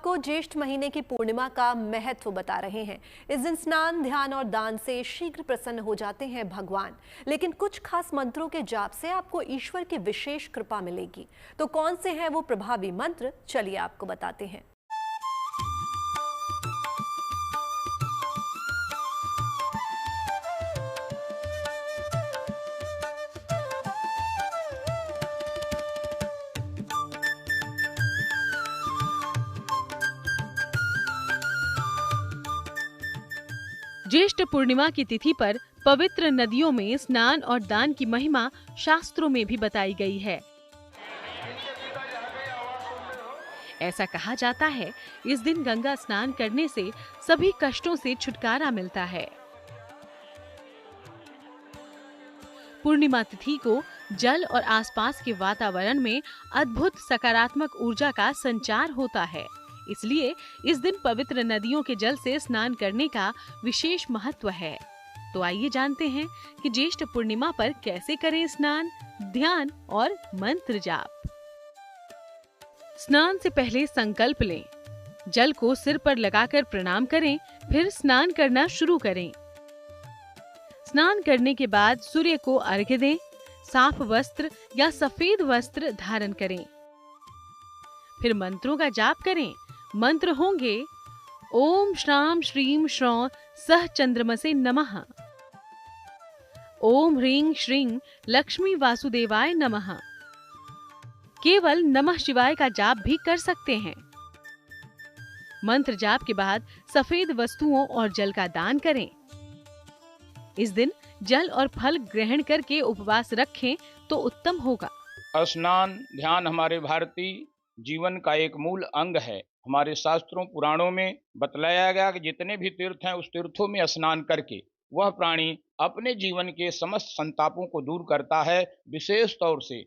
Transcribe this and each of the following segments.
आपको ज्येष्ठ महीने की पूर्णिमा का महत्व बता रहे हैं। इस दिन स्नान, ध्यान और दान से शीघ्र प्रसन्न हो जाते हैं भगवान। लेकिन कुछ खास मंत्रों के जाप से आपको ईश्वर की विशेष कृपा मिलेगी। तो कौन से हैं वो प्रभावी मंत्र, चलिए आपको बताते हैं। ज्येष्ठ पूर्णिमा की तिथि पर पवित्र नदियों में स्नान और दान की महिमा शास्त्रों में भी बताई गई है। ऐसा कहा जाता है, इस दिन गंगा स्नान करने से सभी कष्टों से छुटकारा मिलता है। पूर्णिमा तिथि को जल और आसपास के वातावरण में अद्भुत सकारात्मक ऊर्जा का संचार होता है। इसलिए इस दिन पवित्र नदियों के जल से स्नान करने का विशेष महत्व है। तो आइए जानते हैं कि ज्येष्ठ पूर्णिमा पर कैसे करें स्नान, ध्यान और मंत्र जाप। स्नान से पहले संकल्प लें। जल को सिर पर लगाकर प्रणाम करें, फिर स्नान करना शुरू करें। स्नान करने के बाद सूर्य को अर्घ्य दें। साफ वस्त्र या सफेद वस्त्र धारण करें। फिर मंत्रों का जाप करें। मंत्र होंगे ओम श्राम श्रीम श्रौं सह चंद्रमसे नमः, ओम ह्रीं श्रीं लक्ष्मी वासुदेवाय नमः। केवल नमः शिवाय का जाप भी कर सकते हैं। मंत्र जाप के बाद सफेद वस्तुओं और जल का दान करें। इस दिन जल और फल ग्रहण करके उपवास रखें तो उत्तम होगा। स्नान ध्यान हमारे भारतीय जीवन का एक मूल अंग है। हमारे शास्त्रों पुराणों में बतलाया गया कि जितने भी तीर्थ हैं उस तीर्थों में स्नान करके वह प्राणी अपने जीवन के समस्त संतापों को दूर करता है। विशेष तौर से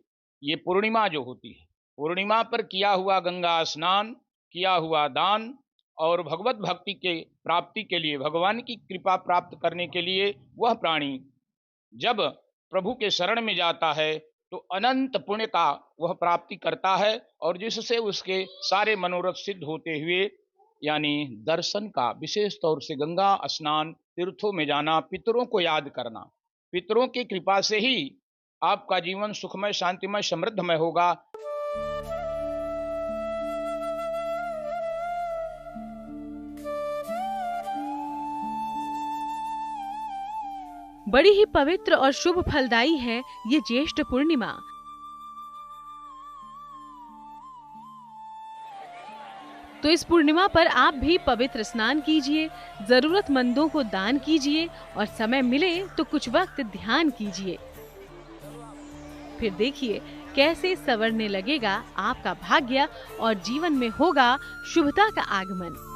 ये पूर्णिमा जो होती है, पूर्णिमा पर किया हुआ गंगा स्नान, किया हुआ दान और भगवत भक्ति के प्राप्ति के लिए, भगवान की कृपा प्राप्त करने के लिए वह प्राणी जब प्रभु के शरण में जाता है तो अनंत पुण्य का वह प्राप्ति करता है और जिससे उसके सारे मनोरथ सिद्ध होते हुए, यानी दर्शन का, विशेष तौर से गंगा स्नान, तीर्थों में जाना, पितरों को याद करना, पितरों की कृपा से ही आपका जीवन सुखमय, शांतिमय, समृद्धमय होगा। बड़ी ही पवित्र और शुभ फलदायी है ये ज्येष्ठ पूर्णिमा। तो इस पूर्णिमा पर आप भी पवित्र स्नान कीजिए, जरूरतमंदों को दान कीजिए और समय मिले तो कुछ वक्त ध्यान कीजिए। फिर देखिए कैसे संवरने लगेगा आपका भाग्य और जीवन में होगा शुभता का आगमन।